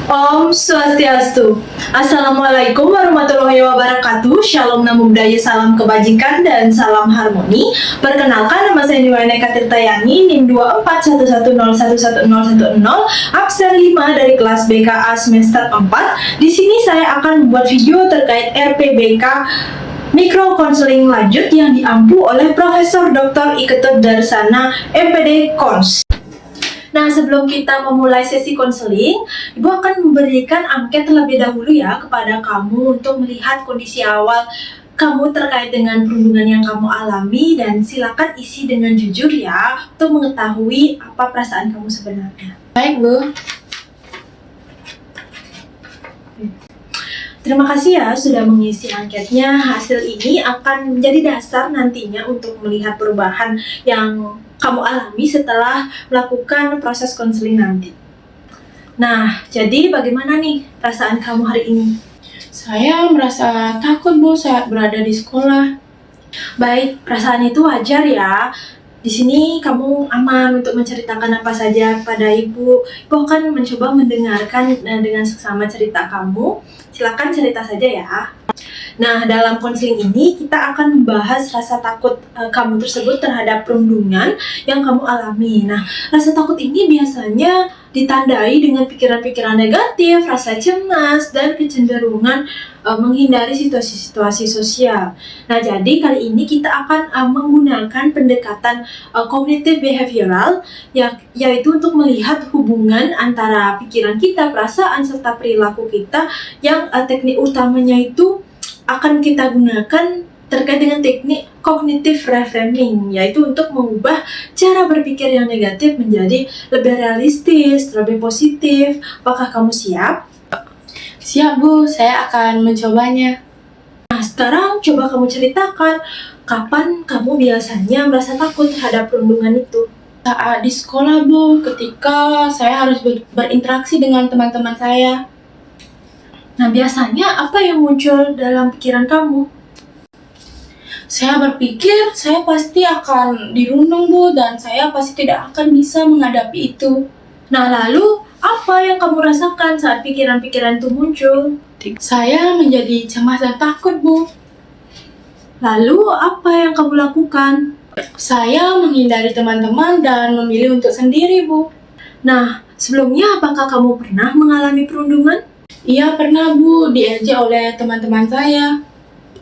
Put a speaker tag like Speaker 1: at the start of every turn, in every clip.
Speaker 1: Om Swastiastu. Assalamualaikum warahmatullahi wabarakatuh. Shalom namo buddhaya, salam kebajikan dan salam harmoni. Perkenalkan, nama saya Niwayaneka Tirtayani, NIM 241101110, absen 5 dari kelas BKA semester 4. Di sini saya akan membuat video terkait RPBK Mikro Konseling Lanjut yang diampu oleh Profesor Dr. Iketut Darsana, MPD Kons. Nah, sebelum kita memulai sesi konseling, Ibu akan memberikan angket terlebih dahulu ya kepada kamu untuk melihat kondisi awal kamu terkait dengan perundungan yang kamu alami, dan silakan isi dengan jujur ya untuk mengetahui apa perasaan kamu sebenarnya.
Speaker 2: Baik, Bu.
Speaker 1: Terima kasih ya sudah mengisi anketnya. Hasil ini akan menjadi dasar nantinya untuk melihat perubahan yang kamu alami setelah melakukan proses konseling nanti. Nah, jadi bagaimana nih perasaan kamu hari ini?
Speaker 2: Saya merasa takut, Bu, saat berada di sekolah.
Speaker 1: Baik, perasaan itu wajar ya. Di sini kamu aman untuk menceritakan apa saja kepada Ibu. Ibu akan mencoba mendengarkan dengan seksama cerita kamu. Silakan cerita saja ya. Nah, dalam konseling ini kita akan membahas rasa takut kamu tersebut terhadap perundungan yang kamu alami. Nah, rasa takut ini biasanya ditandai dengan pikiran-pikiran negatif, rasa cemas, dan kecenderungan menghindari situasi-situasi sosial. Nah, jadi kali ini kita akan menggunakan pendekatan kognitif behavioral, yaitu untuk melihat hubungan antara pikiran kita, perasaan, serta perilaku kita, yang teknik utamanya itu akan kita gunakan terkait dengan teknik kognitif reframing, yaitu untuk mengubah cara berpikir yang negatif menjadi lebih realistis, lebih positif. Apakah kamu siap?
Speaker 2: Siap, Bu. Saya akan mencobanya.
Speaker 1: Nah, sekarang coba kamu ceritakan kapan kamu biasanya merasa takut terhadap perundungan itu.
Speaker 2: Saat di sekolah, Bu, ketika saya harus berinteraksi dengan teman-teman saya.
Speaker 1: Nah, biasanya apa yang muncul dalam pikiran kamu?
Speaker 2: Saya berpikir saya pasti akan dirundung, Bu, dan saya pasti tidak akan bisa menghadapi itu.
Speaker 1: Nah, lalu apa yang kamu rasakan saat pikiran-pikiran itu muncul?
Speaker 2: Saya menjadi cemas dan takut, Bu.
Speaker 1: Lalu apa yang kamu lakukan?
Speaker 2: Saya menghindari teman-teman dan memilih untuk sendiri, Bu.
Speaker 1: Nah, sebelumnya apakah kamu pernah mengalami perundungan?
Speaker 2: Iya, pernah, Bu, diejek oleh teman-teman saya.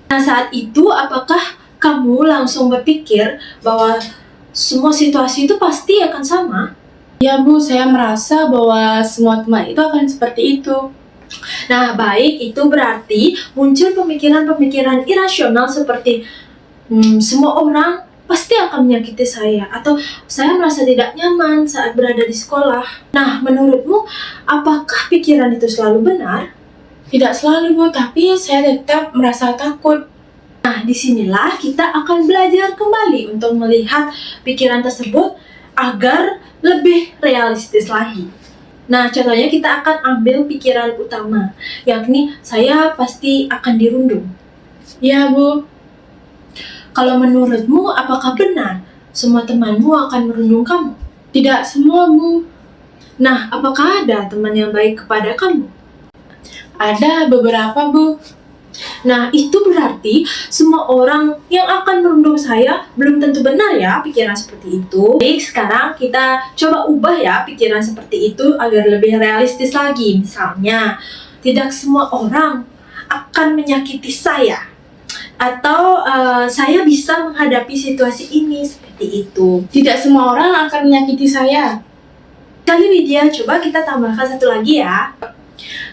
Speaker 1: Nah, saat itu apakah kamu langsung berpikir bahwa semua situasi itu pasti akan sama?
Speaker 2: Iya, Bu, saya merasa bahwa semua teman itu akan seperti itu.
Speaker 1: Nah, baik, itu berarti muncul pemikiran-pemikiran irasional seperti semua orang pasti akan menyakiti saya, atau saya merasa tidak nyaman saat berada di sekolah. Nah, menurutmu apakah pikiran itu selalu benar?
Speaker 2: Tidak selalu, Bu, tapi saya tetap merasa takut.
Speaker 1: Nah, disinilah kita akan belajar kembali untuk melihat pikiran tersebut agar lebih realistis lagi. Nah, contohnya kita akan ambil pikiran utama, yakni saya pasti akan dirundung.
Speaker 2: Iya, Bu.
Speaker 1: Kalau menurutmu, apakah benar semua temanmu akan merundung kamu?
Speaker 2: Tidak semua, Bu.
Speaker 1: Nah, apakah ada teman yang baik kepada kamu?
Speaker 2: Ada beberapa, Bu.
Speaker 1: Nah, itu berarti semua orang yang akan merundung saya belum tentu benar ya pikiran seperti itu. Baik, sekarang kita coba ubah ya pikiran seperti itu agar lebih realistis lagi. Misalnya, tidak semua orang akan menyakiti saya, atau saya bisa menghadapi situasi ini seperti itu.
Speaker 2: Tidak semua orang akan menyakiti saya.
Speaker 1: Kali Widya, coba kita tambahkan satu lagi ya.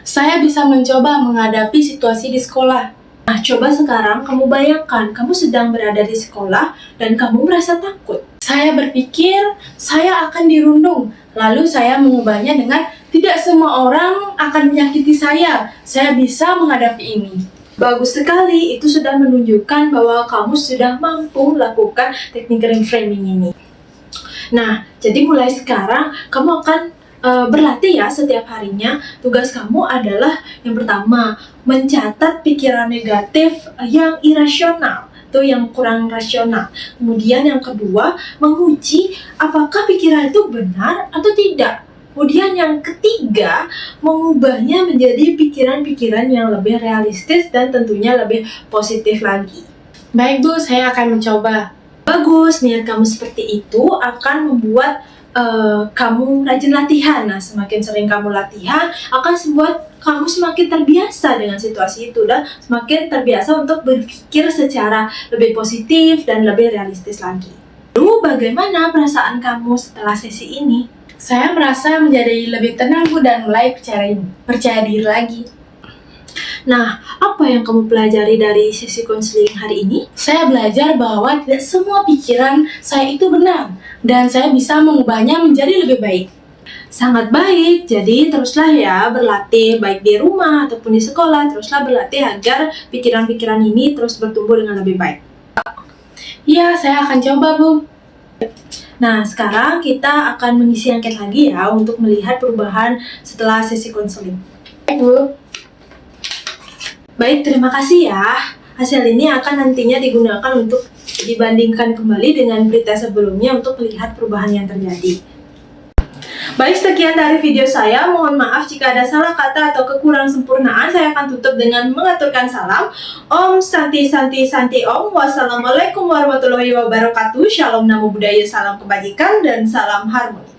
Speaker 2: Saya bisa mencoba menghadapi situasi di sekolah.
Speaker 1: Nah, coba sekarang kamu bayangkan kamu sedang berada di sekolah dan kamu merasa takut.
Speaker 2: Saya berpikir saya akan dirundung. Lalu saya mengubahnya dengan tidak semua orang akan menyakiti saya. Saya bisa menghadapi ini.
Speaker 1: Bagus sekali, itu sudah menunjukkan bahwa kamu sudah mampu melakukan teknik reframing ini. Nah, jadi mulai sekarang kamu akan berlatih ya setiap harinya. Tugas kamu adalah yang pertama, mencatat pikiran negatif yang irasional, itu yang kurang rasional. Kemudian yang kedua, menguji apakah pikiran itu benar atau tidak. Kemudian yang ketiga, mengubahnya menjadi pikiran-pikiran yang lebih realistis dan tentunya lebih positif lagi.
Speaker 2: Baik Bu, saya akan mencoba.
Speaker 1: Bagus, niat kamu seperti itu akan membuat kamu rajin latihan. Nah, semakin sering kamu latihan, akan membuat kamu semakin terbiasa dengan situasi itu dan semakin terbiasa untuk berpikir secara lebih positif dan lebih realistis lagi. Lalu, bagaimana perasaan kamu setelah sesi ini?
Speaker 2: Saya merasa menjadi lebih tenang Bu dan mulai percaya diri lagi.
Speaker 1: Nah, apa yang kamu pelajari dari sesi konseling hari ini?
Speaker 2: Saya belajar bahwa tidak semua pikiran saya itu benar dan saya bisa mengubahnya menjadi lebih baik.
Speaker 1: Sangat baik, jadi teruslah ya berlatih baik di rumah ataupun di sekolah, teruslah berlatih agar pikiran-pikiran ini terus bertumbuh dengan lebih baik.
Speaker 2: Iya, saya akan coba Bu.
Speaker 1: Nah, sekarang kita akan mengisi angket lagi ya untuk melihat perubahan setelah sesi konseling.
Speaker 2: Baik Bu.
Speaker 1: Baik, terima kasih ya. Hasil ini akan nantinya digunakan untuk dibandingkan kembali dengan berita sebelumnya untuk melihat perubahan yang terjadi. Baik, sekian dari video saya. Mohon maaf jika ada salah kata atau kekurang sempurnaan. Saya akan tutup dengan mengaturkan salam. Om Santi Santi Santi Om. Wassalamualaikum warahmatullahi wabarakatuh. Shalom Namo Buddhaya, salam kebajikan dan salam harmoni.